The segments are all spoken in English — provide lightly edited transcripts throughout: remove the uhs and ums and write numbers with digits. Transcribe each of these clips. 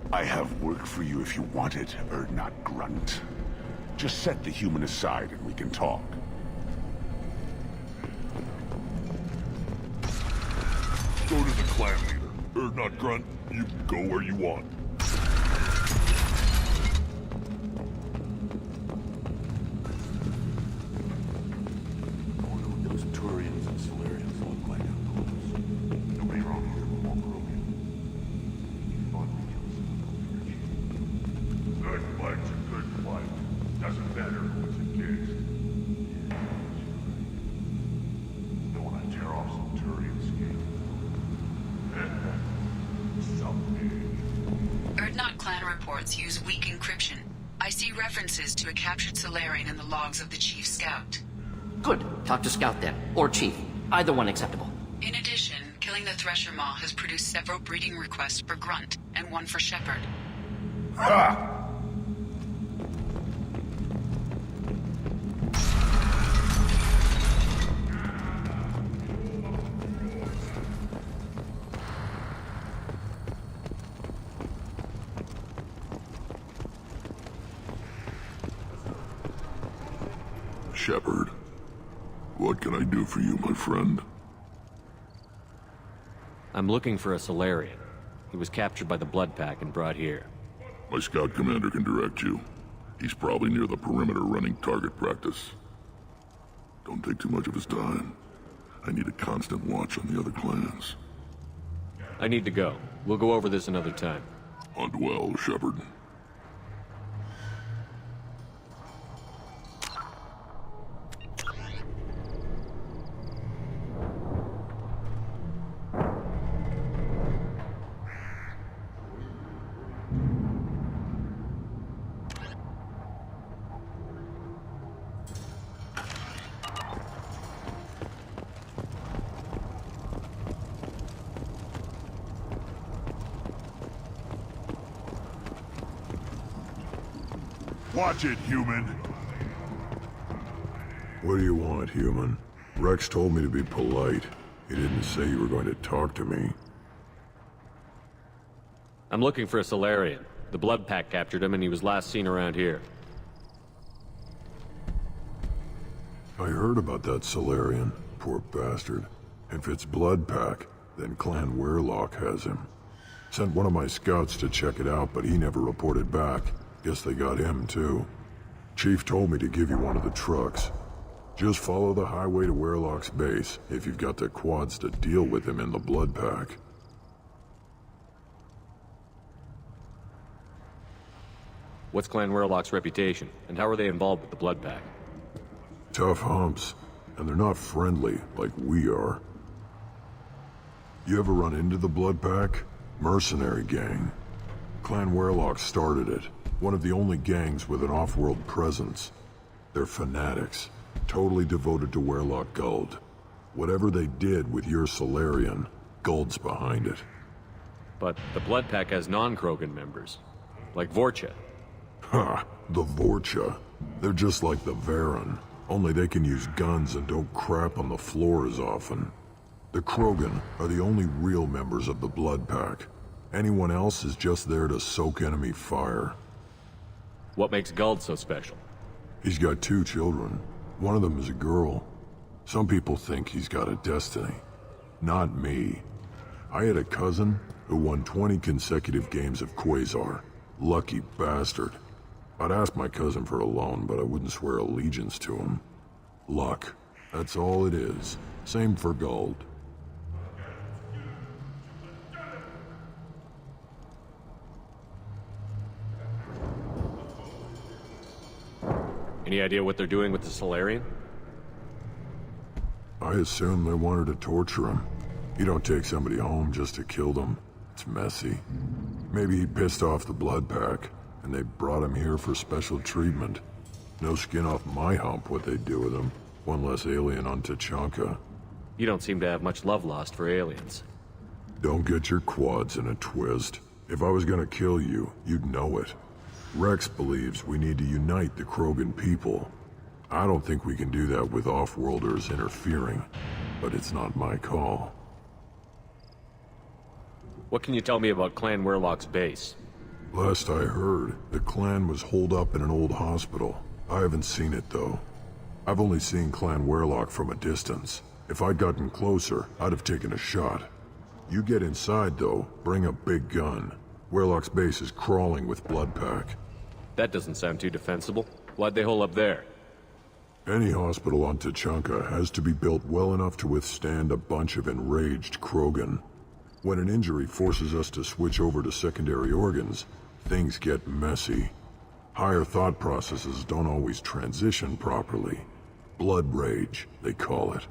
I have work for you if you want it, not grunt. Just set the human aside and we can talk. Go to the clan leader, not grunt. You can go where you want. I wonder what those Turians and Solarians look like up close. Nobody around here will walk around you. Good fight's a good fight. Doesn't matter who it's against. Don't want to tear off some Turian skin. Erdnot clan reports use weak encryption. I see references to a captured Solarian in the logs of the Chief Scout. Good. Talk to Scout then. Or Chief. Either one acceptable. In addition, killing the Thresher Maw has produced several breeding requests for Grunt, and one for Shepard. Ha! Shepard, what can I do for you, my friend? I'm looking for a Solarian. He was captured by the Blood Pack and brought here. My scout commander can direct you. He's probably near the perimeter running target practice. Don't take too much of his time. I need a constant watch on the other clans. I need to go. We'll go over this another time. Hunt well, Shepard. Watch it, human. What do you want, human? Rex told me to be polite. He didn't say you were going to talk to me. I'm looking for a Solarian. The Blood Pack captured him and he was last seen around here. I heard about that Solarian, poor bastard. If it's Blood Pack, then Clan Weirlock has him. Sent one of my scouts to check it out, but he never reported back. Guess they got him, too. Chief told me to give you one of the trucks. Just follow the highway to Weirlock's base, if you've got the quads to deal with him in the Blood Pack. What's Clan Weirlock's reputation, and how are they involved with the Blood Pack? Tough humps, and they're not friendly like we are. You ever run into the Blood Pack? Mercenary gang. Clan Weirlock started it. One of the only gangs with an off-world presence. They're fanatics, totally devoted to Weirlock Guld. Whatever they did with your Solarian, Guld's behind it. But the Blood Pack has non-Krogan members, like Vorcha. Ha! The Vorcha. They're just like the Varen, only they can use guns and don't crap on the floor as often. The Krogan are the only real members of the Blood Pack. Anyone else is just there to soak enemy fire. What makes Guld so special? He's got 2 children. One of them is a girl. Some people think he's got a destiny. Not me. I had a cousin who won 20 consecutive games of Quasar. Lucky bastard. I'd ask my cousin for a loan, but I wouldn't swear allegiance to him. Luck. That's all it is. Same for Guld. Any idea what they're doing with the Solarian? I assume they wanted to torture him. You don't take somebody home just to kill them. It's messy. Maybe he pissed off the Blood Pack, and they brought him here for special treatment. No skin off my hump what they'd do with him. One less alien on Tachanka. You don't seem to have much love lost for aliens. Don't get your quads in a twist. If I was gonna kill you, you'd know it. Rex believes we need to unite the Krogan people. I don't think we can do that with off-worlders interfering, but it's not my call. What can you tell me about Clan Werlock's base? Last I heard, the clan was holed up in an old hospital. I haven't seen it, though. I've only seen Clan Werlock from a distance. If I'd gotten closer, I'd have taken a shot. You get inside, though, bring a big gun. Werlock's base is crawling with Blood Pack. That doesn't sound too defensible. Why'd they hole up there? Any hospital on Tachanka has to be built well enough to withstand a bunch of enraged Krogan. When an injury forces us to switch over to secondary organs, things get messy. Higher thought processes don't always transition properly. Blood rage, they call it.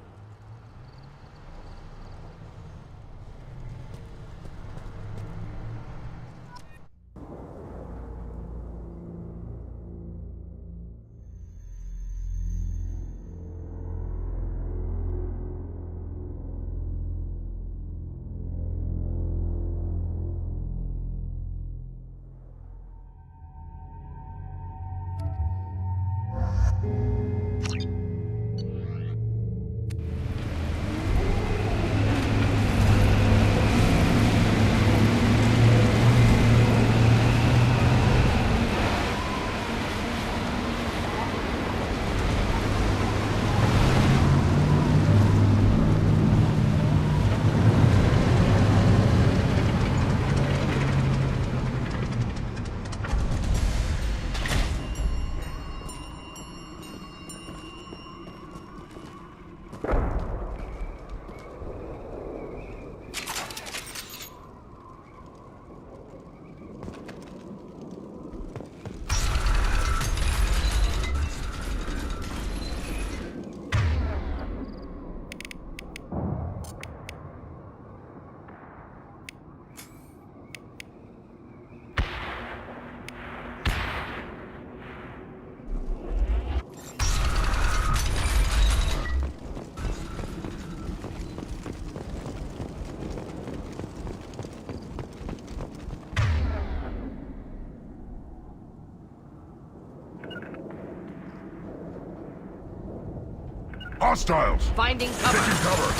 Hostiles! Finding cover. Taking cover!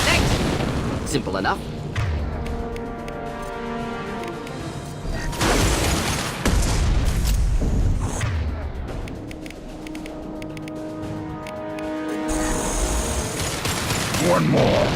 Thanks. Simple enough. One more!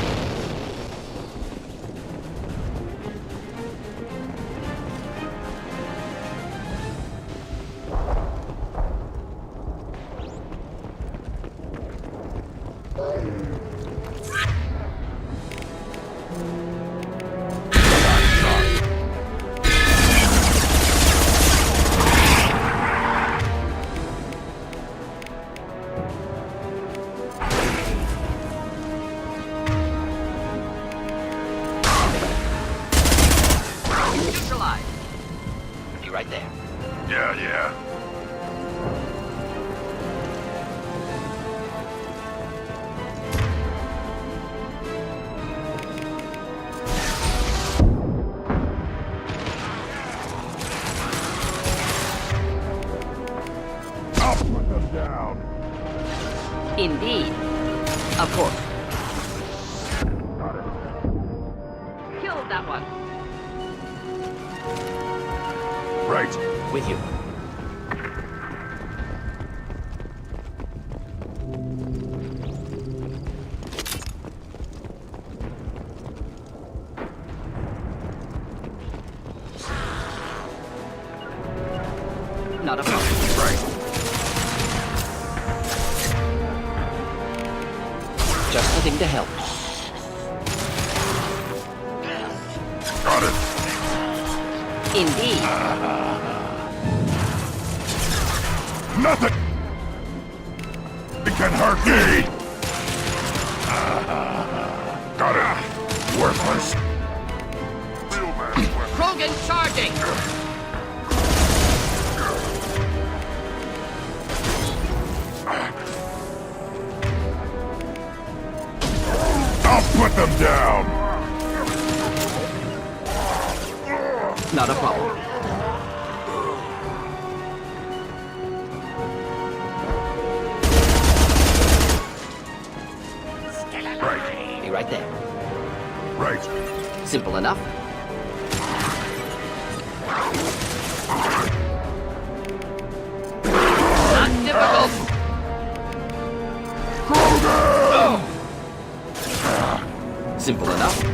Neutralized. You right there. Yeah. down. Indeed. Of course. Killed that one. Right. With you. Not a problem. Right. Just the thing to help. Got it. Indeed. Nothing! It can hurt me! Got it. Worthless. Krogan charging! I'll put them down! Not a problem. Right. Be right there. Right. Simple enough. Not difficult. Simple enough.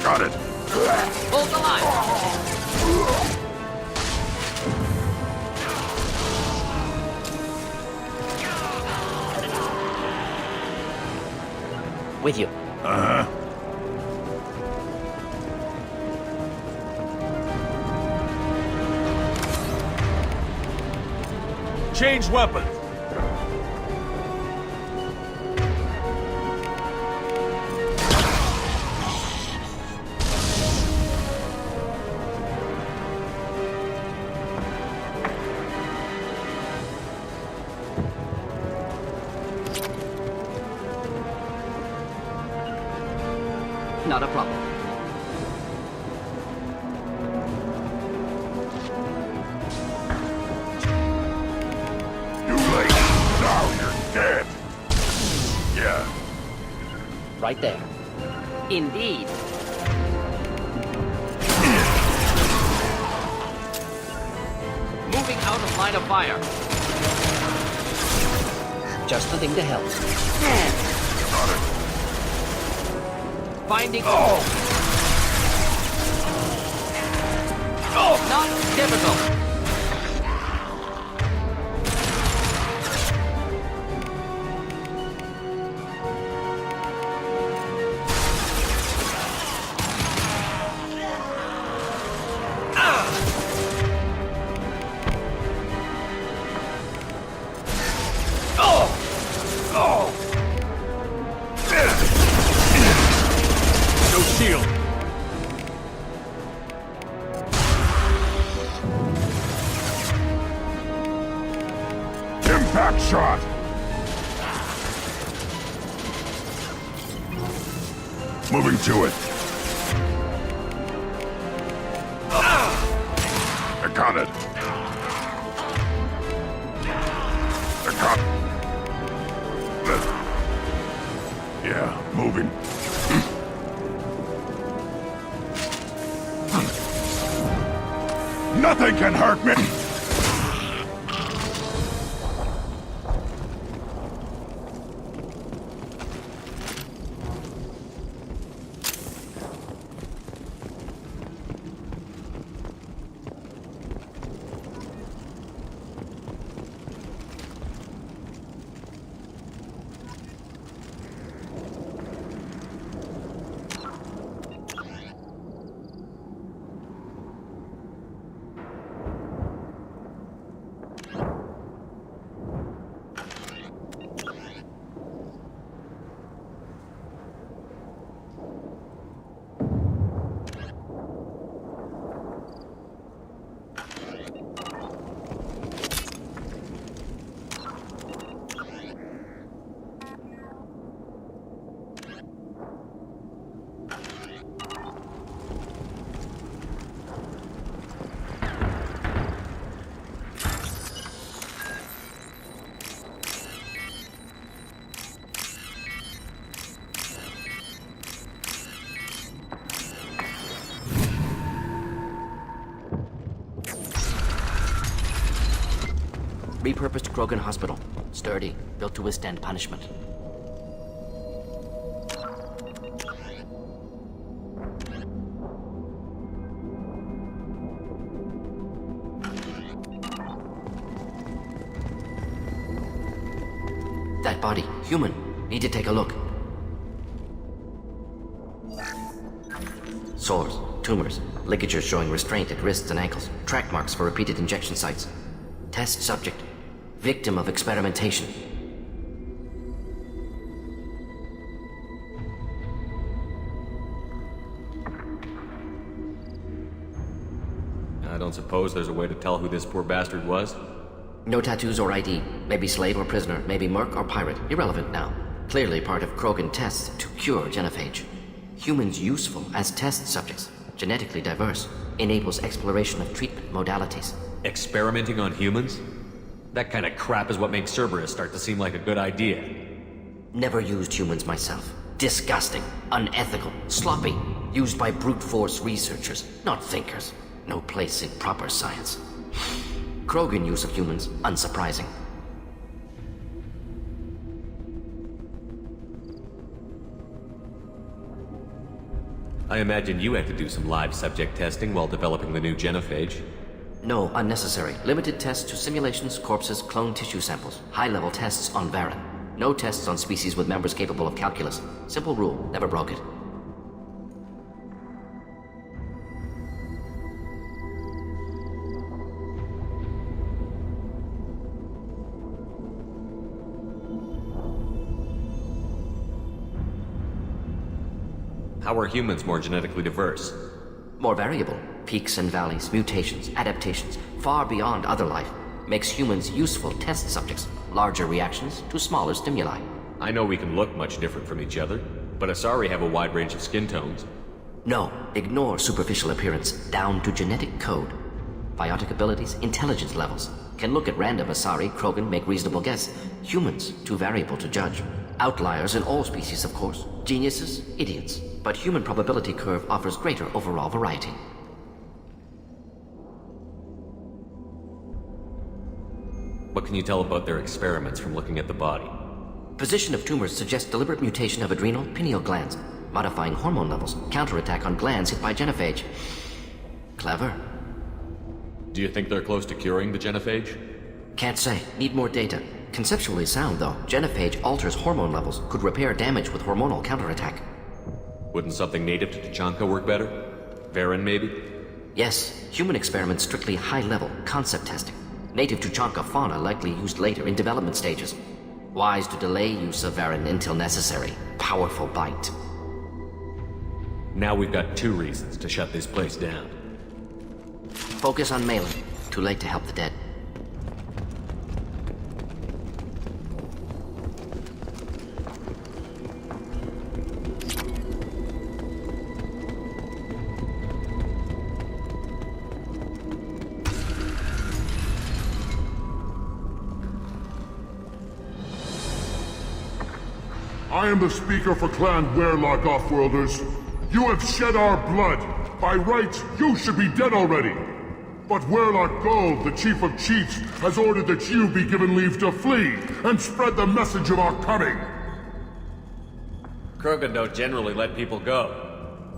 Got it. Hold the line. With you. Uh-huh. Change weapons. Not a problem. You late. Now you're dead. Yeah. Right there. Indeed. Moving out of line of fire. Just the thing to help. Got it. Finding. Not difficult. No shield. Impact shot. Moving to it. I got it. I got it. Yeah, moving. Nothing can hurt me! Repurposed Krogan hospital. Sturdy, built to withstand punishment. That body, human. Need to take a look. Sores, tumors, ligatures showing restraint at wrists and ankles, track marks for repeated injection sites. Test subject, victim of experimentation. I don't suppose there's a way to tell who this poor bastard was? No tattoos or ID. Maybe slave or prisoner, maybe merc or pirate. Irrelevant now. Clearly part of Krogan tests to cure genophage. Humans useful as test subjects. Genetically diverse. Enables exploration of treatment modalities. Experimenting on humans? That kind of crap is what makes Cerberus start to seem like a good idea. Never used humans myself. Disgusting. Unethical. Sloppy. Used by brute force researchers, not thinkers. No place in proper science. Krogan use of humans, unsurprising. I imagine you had to do some live subject testing while developing the new genophage. No, unnecessary. Limited tests to simulations, corpses, cloned tissue samples. High-level tests on Varen. No tests on species with members capable of calculus. Simple rule, never broke it. How are humans more genetically diverse? More variable. Peaks and valleys, mutations, adaptations, far beyond other life. Makes humans useful test subjects. Larger reactions to smaller stimuli. I know we can look much different from each other, but Asari have a wide range of skin tones. No, ignore superficial appearance, down to genetic code. Biotic abilities, intelligence levels. Can look at random Asari, Krogan, make reasonable guess. Humans, too variable to judge. Outliers in all species, of course. Geniuses, idiots. But human probability curve offers greater overall variety. What can you tell about their experiments from looking at the body? Position of tumors suggests deliberate mutation of adrenal, pineal glands, modifying hormone levels, counterattack on glands hit by genophage. Clever. Do you think they're close to curing the genophage? Can't say. Need more data. Conceptually sound, though. Genophage alters hormone levels, could repair damage with hormonal counterattack. Wouldn't something native to Tachanka work better? Varen, maybe? Yes. Human experiments strictly high-level, concept testing. Native Tachanka fauna likely used later in development stages. Wise to delay use of Varen until necessary. Powerful bite. Now we've got 2 reasons to shut this place down. Focus on Malin. Too late to help the dead. I am the speaker for Clan Werlock, Offworlders. You have shed our blood. By rights, you should be dead already. But Werlock Gold, the Chief of Chiefs, has ordered that you be given leave to flee and spread the message of our coming. Krogan don't generally let people go.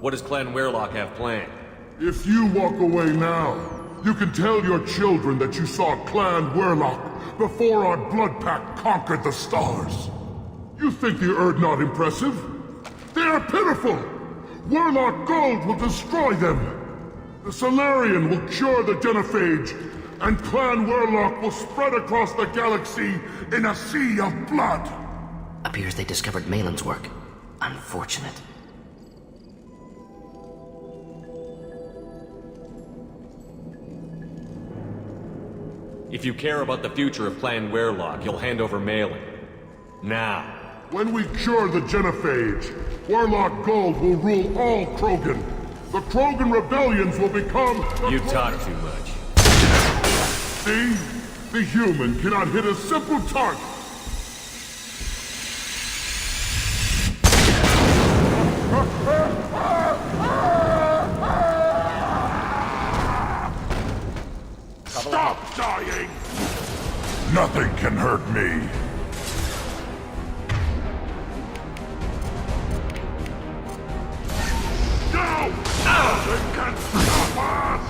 What does Clan Werlock have planned? If you walk away now, you can tell your children that you saw Clan Werlock before our Blood Pact conquered the stars. You think the Erd not impressive? They are pitiful! Werlock Gold will destroy them! The Solarian will cure the genophage, and Clan Werlock will spread across the galaxy in a sea of blood! Appears they discovered Malin's work. Unfortunate. If you care about the future of Clan Werlock, you'll hand over Malin. Now. When we cure the genophage, Werlock Gold will rule all Krogan. The Krogan rebellions will become... You talk too much. See? The human cannot hit a simple target. Stop dying! Nothing hurt me. Go! They can't stop us!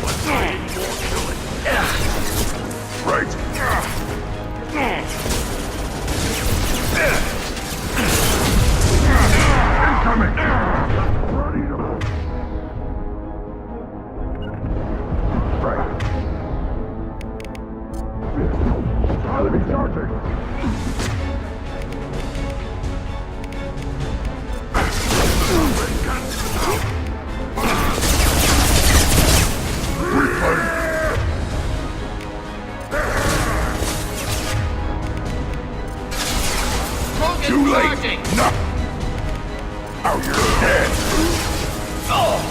What's more killing? Right. Incoming! Ready to... Right. Enemy charging! Too late! No! Now you're dead! Oh!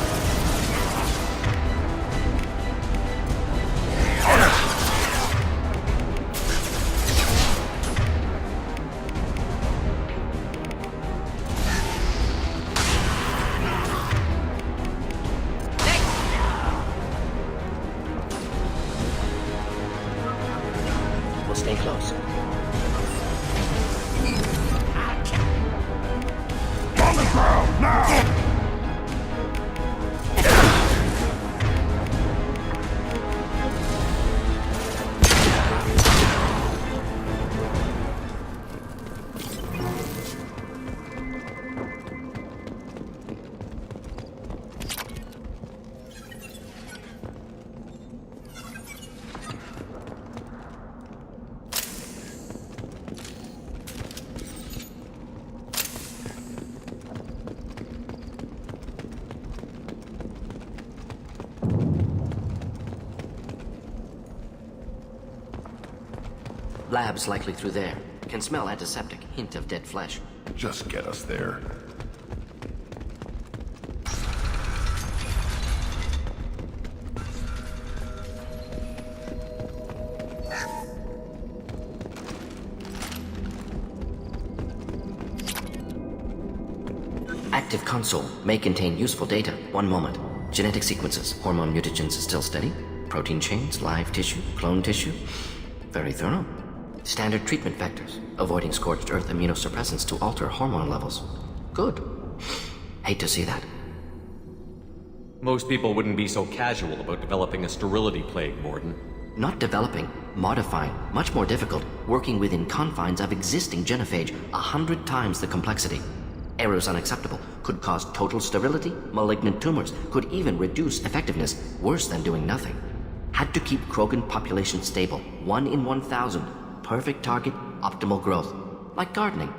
We'll stay close. On the ground, now! Labs likely through there. Can smell antiseptic, hint of dead flesh. Just get us there. Active console may contain useful data. One moment. Genetic sequences, hormone mutagens still steady. Protein chains, live tissue, clone tissue. Very thorough. Standard treatment vectors, avoiding scorched earth immunosuppressants to alter hormone levels. Good. Hate to see that. Most people wouldn't be so casual about developing a sterility plague, Mordin. Not developing, modifying, much more difficult, working within confines of existing genophage, 100 times the complexity. Errors unacceptable, could cause total sterility, malignant tumors, could even reduce effectiveness, worse than doing nothing. Had to keep Krogan population stable, 1 in 1,000. Perfect target, optimal growth. Like gardening.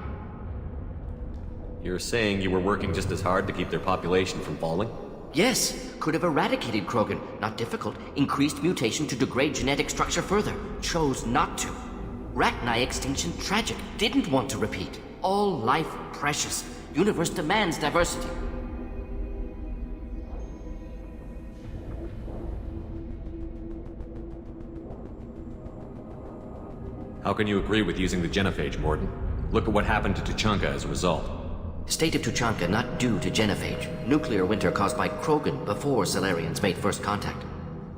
You're saying you were working just as hard to keep their population from falling? Yes, could have eradicated Krogan. Not difficult. Increased mutation to degrade genetic structure further. Chose not to. Rachni extinction tragic. Didn't want to repeat. All life precious. Universe demands diversity. How can you agree with using the genophage, Mordin? Look at what happened to Tuchanka as a result. State of Tuchanka not due to genophage. Nuclear winter caused by Krogan before Salarians made first contact.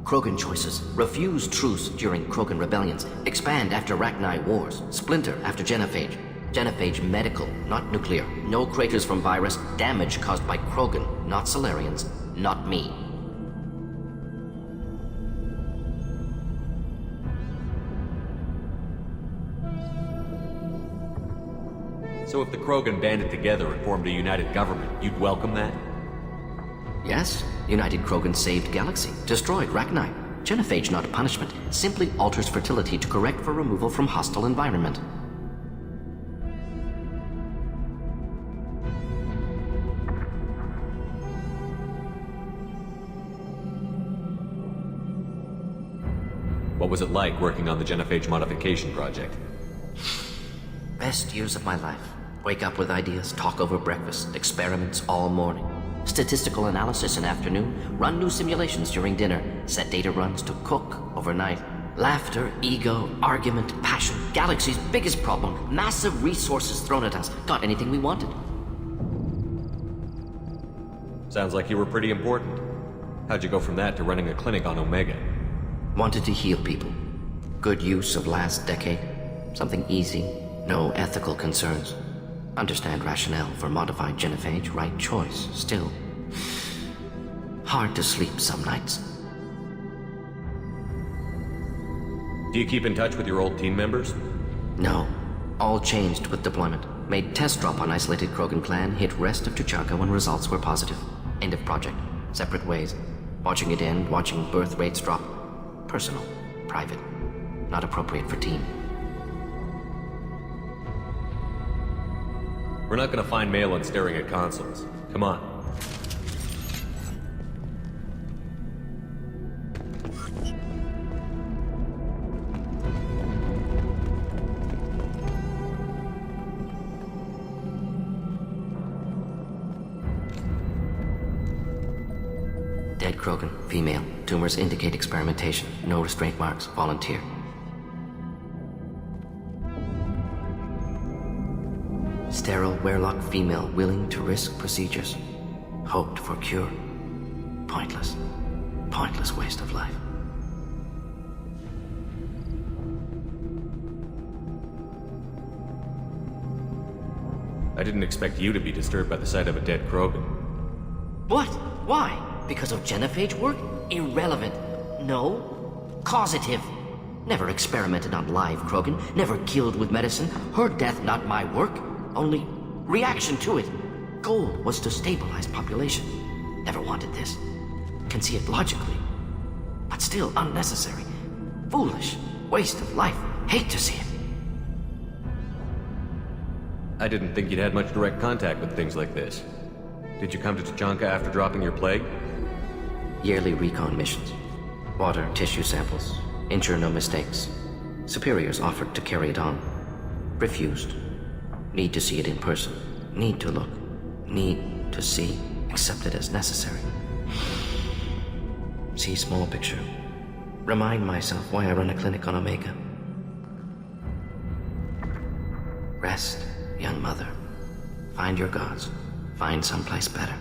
Krogan choices. Refuse truce during Krogan rebellions. Expand after Rachni wars. Splinter after genophage. Genophage medical, not nuclear. No craters from virus. Damage caused by Krogan, not Salarians. Not me. So if the Krogan banded together and formed a united government, you'd welcome that? Yes, United Krogan saved Galaxy, destroyed Rachni. Genophage not punishment, simply alters fertility to correct for removal from hostile environment. What was it like working on the genophage modification project? Best years of my life. Wake up with ideas, talk over breakfast, experiments all morning. Statistical analysis in afternoon, run new simulations during dinner, set data runs to cook overnight. Laughter, ego, argument, passion. Galaxy's biggest problem. Massive resources thrown at us. Got anything we wanted. Sounds like you were pretty important. How'd you go from that to running a clinic on Omega? Wanted to heal people. Good use of last decade. Something easy, no ethical concerns. Understand rationale for modified genophage, right choice, still. Hard to sleep some nights. Do you keep in touch with your old team members? No. All changed with deployment. Made test drop on isolated Krogan clan, hit rest of Tuchanka when results were positive. End of project. Separate ways. Watching it end, watching birth rates drop. Personal. Private. Not appropriate for team. We're not gonna find Malin staring at consoles. Come on. Dead Krogan, female. Tumors indicate experimentation. No restraint marks. Volunteer. Sterile Werelock female willing to risk procedures. Hoped for cure. Pointless. Pointless waste of life. I didn't expect you to be disturbed by the sight of a dead Krogan. What? Why? Because of genophage work? Irrelevant. No. Causative. Never experimented on live Krogan. Never killed with medicine. Her death not my work. Only reaction to it. Goal was to stabilize population. Never wanted this. Can see it logically. But still unnecessary. Foolish. Waste of life. Hate to see it. I didn't think you'd had much direct contact with things like this. Did you come to Tuchanka after dropping your plague? Yearly recon missions. Water, tissue samples. Ensure no mistakes. Superiors offered to carry it on. Refused. Need to see it in person. Need to look. Need to see. Accept it as necessary. See small picture. Remind myself why I run a clinic on Omega. Rest, young mother. Find your gods. Find someplace better.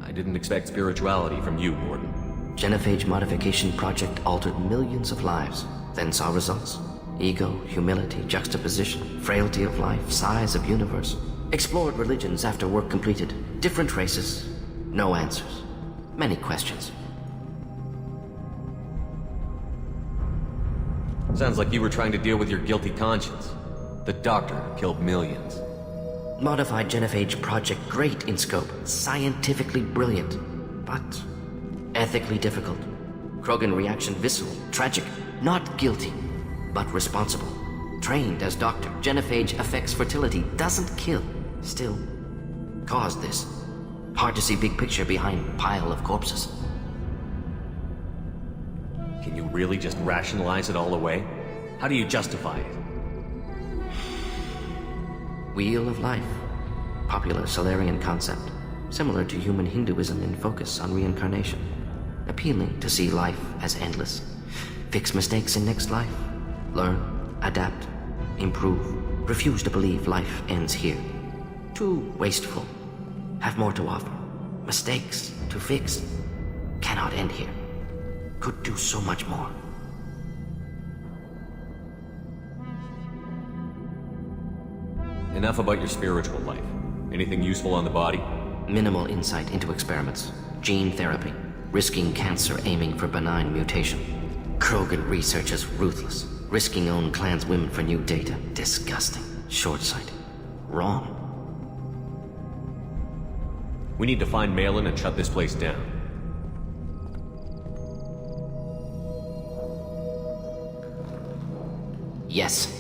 I didn't expect spirituality from you, Mordin. Genophage modification project altered millions of lives, then saw results. Ego, humility, juxtaposition, frailty of life, size of universe. Explored religions after work completed. Different races. No answers. Many questions. Sounds like you were trying to deal with your guilty conscience. The doctor killed millions. Modified genophage project great in scope. Scientifically brilliant. But ethically difficult. Krogan reaction visceral, tragic. Not guilty, but responsible. Trained as doctor. Genophage affects fertility. Doesn't kill. Still, caused this. Hard to see big picture behind pile of corpses. Can you really just rationalize it all away? How do you justify it? Wheel of life. Popular Solarian concept. Similar to human Hinduism in focus on reincarnation. Appealing to see life as endless. Fix mistakes in next life. Learn, adapt, improve. Refuse to believe life ends here. Too wasteful. Have more to offer. Mistakes to fix. Cannot end here. Could do so much more. Enough about your spiritual life. Anything useful on the body? Minimal insight into experiments. Gene therapy. Risking cancer aiming for benign mutation. Krogan researchers ruthless. Risking own clan's women for new data. Disgusting. Short-sighted. Wrong. We need to find Malin and shut this place down. Yes.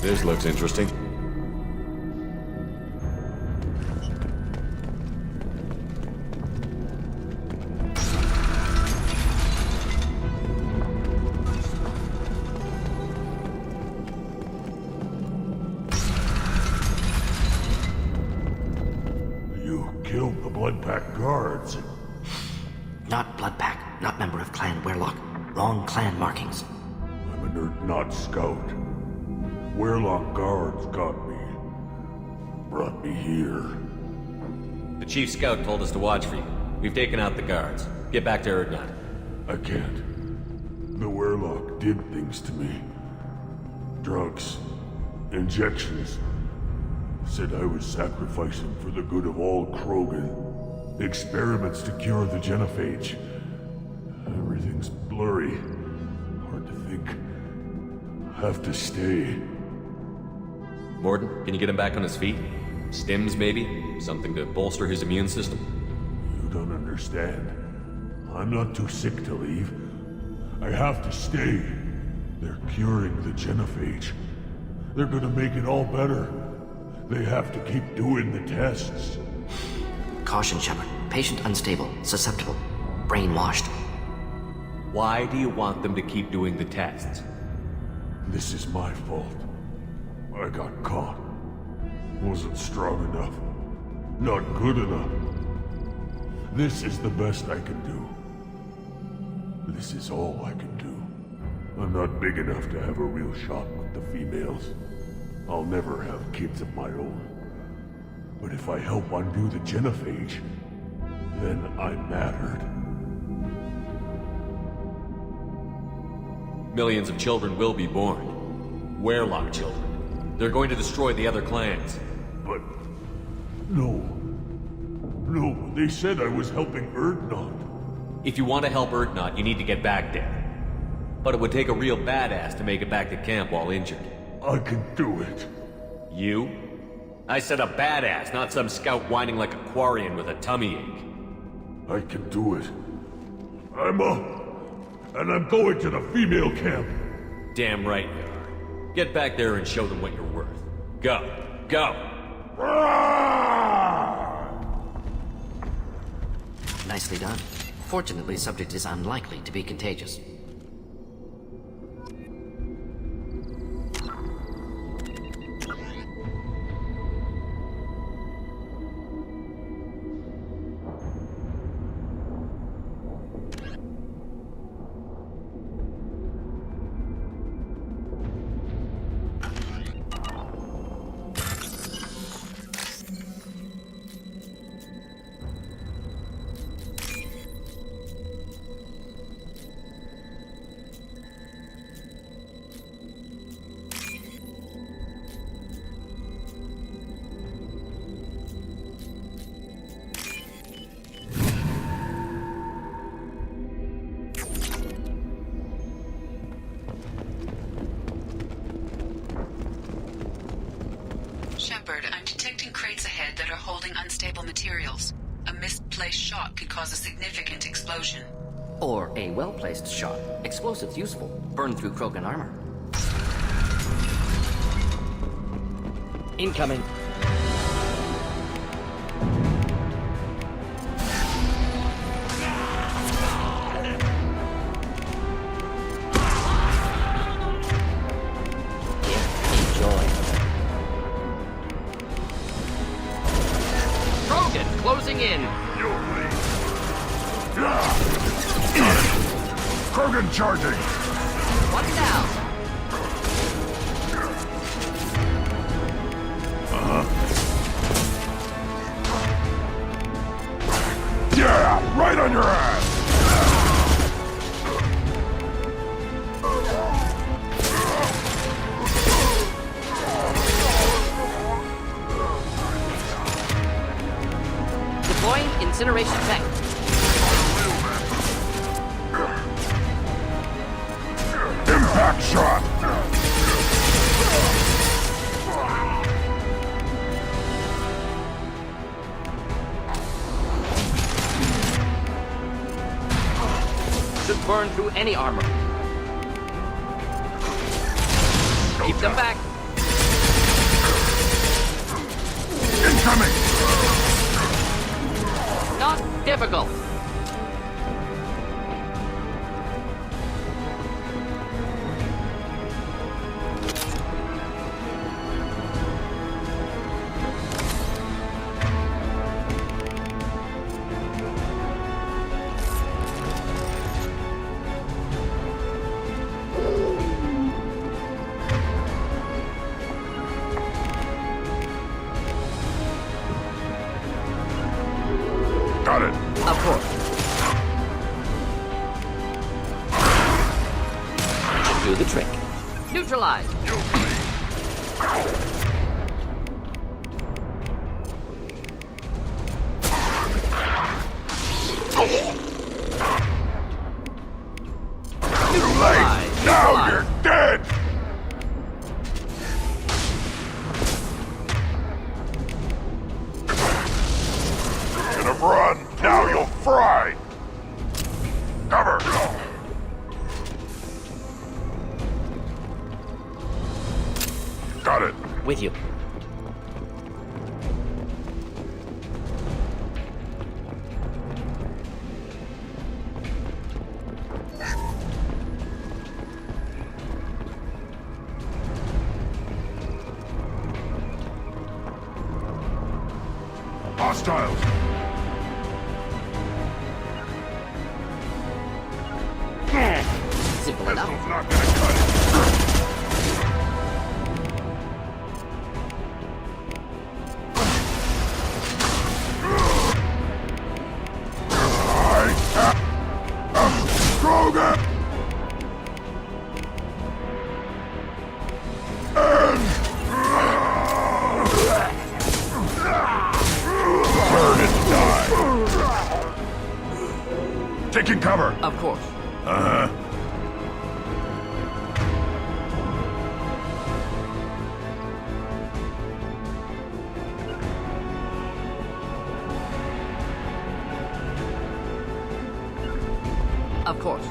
This looks interesting. Bloodpack guards. Not Bloodpack, not member of Clan Werlock. Wrong clan markings. I'm an Urdnot scout. Werlock guards got me. Brought me here. The chief scout told us to watch for you. We've taken out the guards. Get back to Urdnot. I can't. The Werlock did things to me. Drugs. Injections. Said I was sacrificing for the good of all Krogan. Experiments to cure the genophage. Everything's blurry. Hard to think. Have to stay. Mordin, can you get him back on his feet? Stims, maybe? Something to bolster his immune system? You don't understand. I'm not too sick to leave. I have to stay. They're curing the genophage. They're gonna make it all better. They have to keep doing the tests. Caution, Shepard. Patient unstable, susceptible, brainwashed. Why do you want them to keep doing the tests? This is my fault. I got caught. Wasn't strong enough. Not good enough. This is the best I can do. This is all I can do. I'm not big enough to have a real shot with the females. I'll never have kids of my own. But if I help undo the genophage, then I mattered. Millions of children will be born. Werlock children. They're going to destroy the other clans. But... no. No, they said I was helping Urdnot. If you want to help Urdnot, you need to get back there. But it would take a real badass to make it back to camp while injured. I can do it. You? I said a badass, not some scout whining like a Quarian with a tummy ache. I can do it. I'm up. And I'm going to the female camp. Damn right you are. Get back there and show them what you're worth. Go. Go! Nicely done. Fortunately, subject is unlikely to be contagious. Shepard, I'm detecting crates ahead that are holding unstable materials. A misplaced shot could cause a significant explosion. Or a well-placed shot. Explosives useful. Burn through Krogan armor. Incoming. Enjoy. Krogan closing in. Krogan charging! One down. Yeah! Right on your ass! Deploying incineration tech. Impact shot! Should burn through any armor. Keep them back. Incoming! Not difficult. neutralized. Neutralized. Now you're dead! Should have run. Now you'll fry. Cover. Got it. With you. Hostiles. Simple enough. Pistols not gonna cut it. Krogan! Burn and die. Taking cover. Of course. Uh-huh. Of course.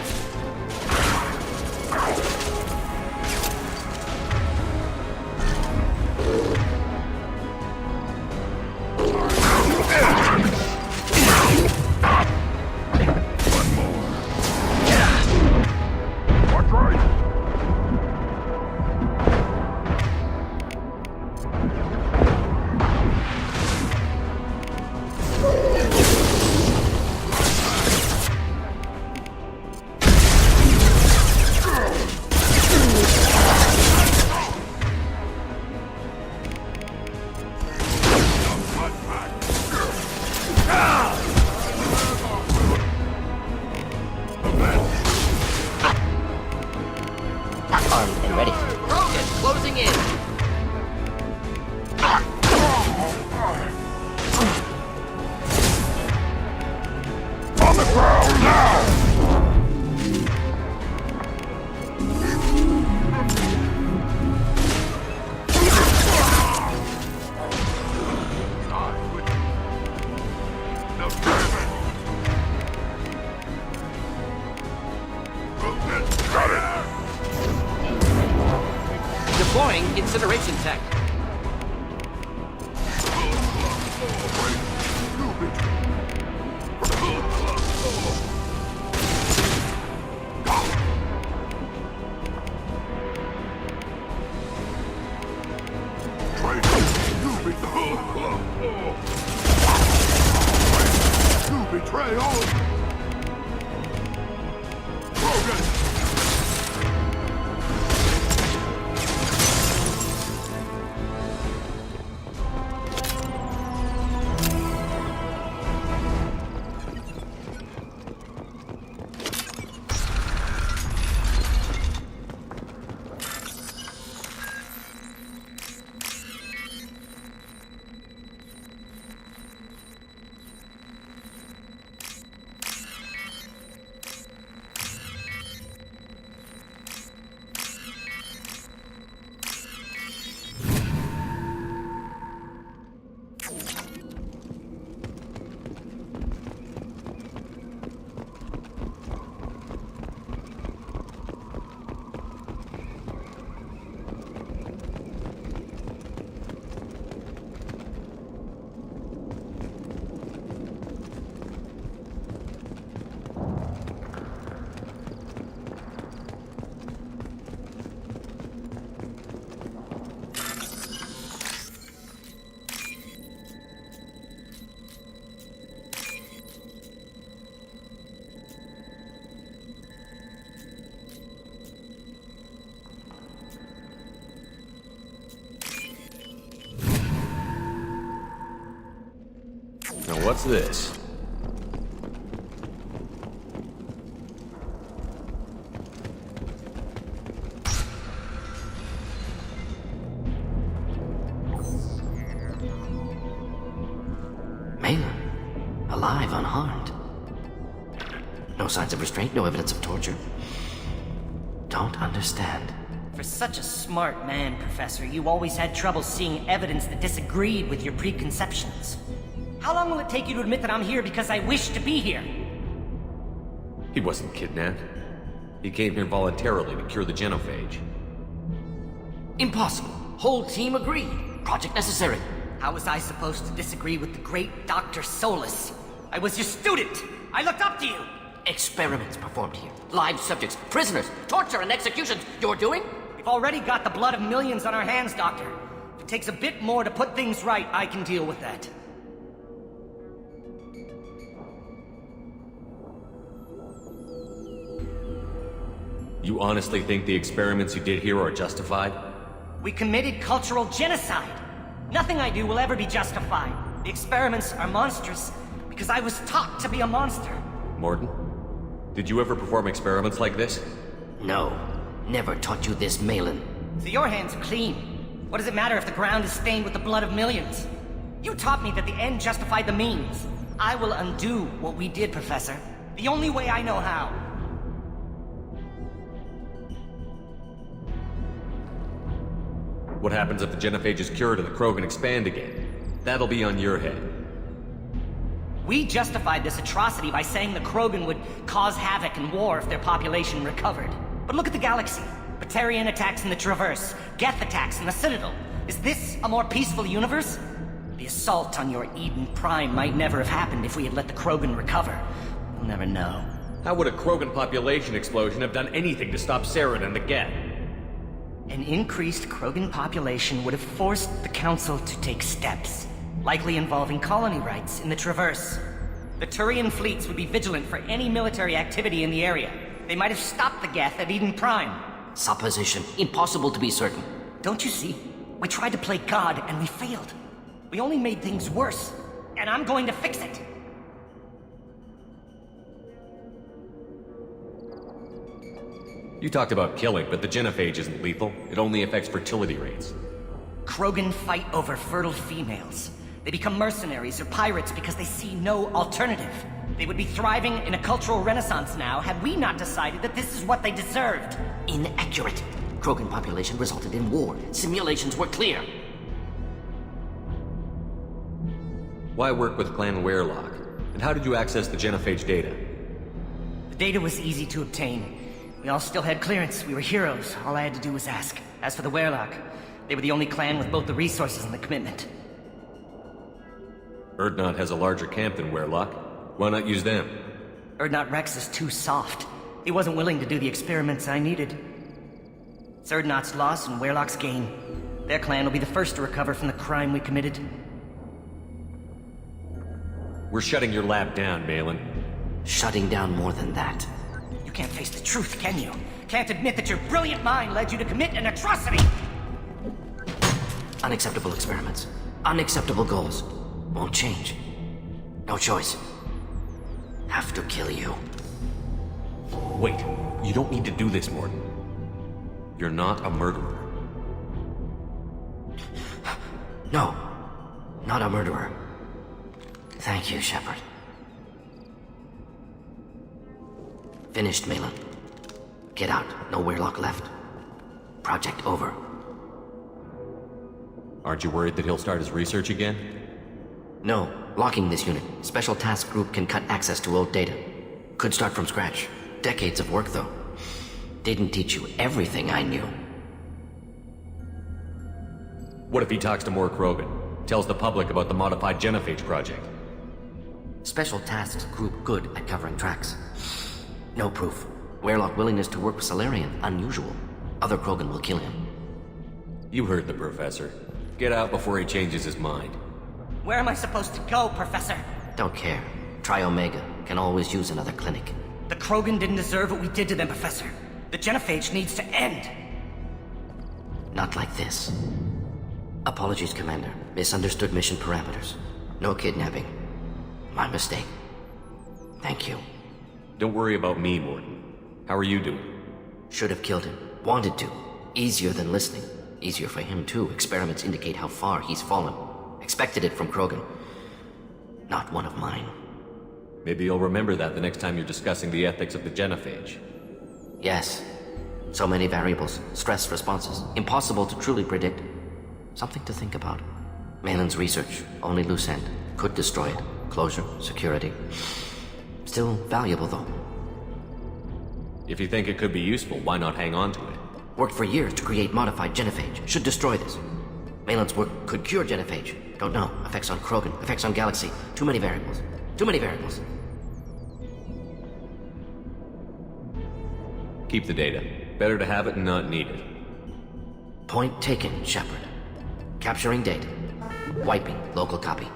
Watch right. Armed and ready. Krogan, closing in. On the ground now! Got it. Deploying incineration tech. You betray all. Krogan. Now what's this? alive, unharmed. No signs of restraint, no evidence of torture. Don't understand. For such a smart man, Professor, you always had trouble seeing evidence that disagreed with your preconceptions. How long will it take you to admit that I'm here because I wish to be here? He wasn't kidnapped. He came here voluntarily to cure the genophage. Impossible. Whole team agreed. Project necessary. How was I supposed to disagree with the great Dr. Solus? I was your student! I looked up to you! Experiments performed here. Live subjects, prisoners, torture and executions. You're doing? We've already got the blood of millions on our hands, Doctor. If it takes a bit more to put things right, I can deal with that. You honestly think the experiments you did here are justified? We committed cultural genocide. Nothing I do will ever be justified. The experiments are monstrous because I was taught to be a monster. Mordin, did you ever perform experiments like this? No. Never taught you this, Malin. So your hands are clean. What does it matter if the ground is stained with the blood of millions? You taught me that the end justified the means. I will undo what we did, Professor. The only way I know how. What happens if the genophage is cured and the Krogan expand again? That'll be on your head. We justified this atrocity by saying the Krogan would cause havoc and war if their population recovered. But look at the galaxy. Batarian attacks in the Traverse, Geth attacks in the Citadel. Is this a more peaceful universe? The assault on your Eden Prime might never have happened if we had let the Krogan recover. We'll never know. How would a Krogan population explosion have done anything to stop Saren and the Geth? An increased Krogan population would have forced the Council to take steps, likely involving colony rights in the Traverse. The Turian fleets would be vigilant for any military activity in the area. They might have stopped the Geth at Eden Prime. Supposition. Impossible to be certain. Don't you see? We tried to play God and we failed. We only made things worse, and I'm going to fix it. You talked about killing, but the genophage isn't lethal. It only affects fertility rates. Krogan fight over fertile females. They become mercenaries or pirates because they see no alternative. They would be thriving in a cultural renaissance now had we not decided that this is what they deserved. Inaccurate. Krogan population resulted in war. Simulations were clear. Why work with Clan Werelock? And how did you access the genophage data? The data was easy to obtain. We all still had clearance. We were heroes. All I had to do was ask. As for the Werelock, they were the only clan with both the resources and the commitment. Urdnot has a larger camp than Werelock. Why not use them? Urdnot Rex is too soft. He wasn't willing to do the experiments I needed. It's Urdnot's loss and Werelock's gain. Their clan will be the first to recover from the crime we committed. We're shutting your lab down, Malin. Shutting down more than that. You can't face the truth, can you? Can't admit that your brilliant mind led you to commit an atrocity! Unacceptable experiments. Unacceptable goals. Won't change. No choice. Have to kill you. Wait, you don't need to do this, Mordin. You're not a murderer. No. Not a murderer. Thank you, Shepard. Finished, Malin. Get out. No Werelock left. Project over. Aren't you worried that he'll start his research again? No. Locking this unit. Special Task Group can cut access to old data. Could start from scratch. Decades of work, though. Didn't teach you everything I knew. What if he talks to more Krogan? Tells the public about the modified genophage project? Special Tasks Group good at covering tracks. No proof. Werelock willingness to work with Salarian, unusual. Other Krogan will kill him. You heard the Professor. Get out before he changes his mind. Where am I supposed to go, Professor? Don't care. Try Omega. Can always use another clinic. The Krogan didn't deserve what we did to them, Professor. The genophage needs to end. Not like this. Apologies, Commander. Misunderstood mission parameters. No kidnapping. My mistake. Thank you. Don't worry about me, Mordin. How are you doing? Should have killed him. Wanted to. Easier than listening. Easier for him, too. Experiments indicate how far he's fallen. Expected it from Krogan. Not one of mine. Maybe you'll remember that the next time you're discussing the ethics of the genophage. Yes. So many variables, stress responses, impossible to truly predict. Something to think about. Malin's research, only loose end. Could destroy it. Closure, security. Still valuable, though. If you think it could be useful, why not hang on to it? Worked for years to create modified genophage. Should destroy this. Malin's work could cure genophage. Don't know. Effects on Krogan, effects on Galaxy. Too many variables. Too many variables. Keep the data. Better to have it and not need it. Point taken, Shepard. Capturing data. Wiping local copy.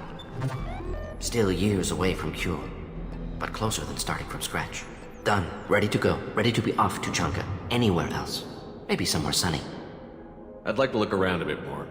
Still years away from cure, but closer than starting from scratch. Done. Ready to go. Ready to be off to Chanka. Anywhere else. Maybe somewhere sunny. I'd like to look around a bit more.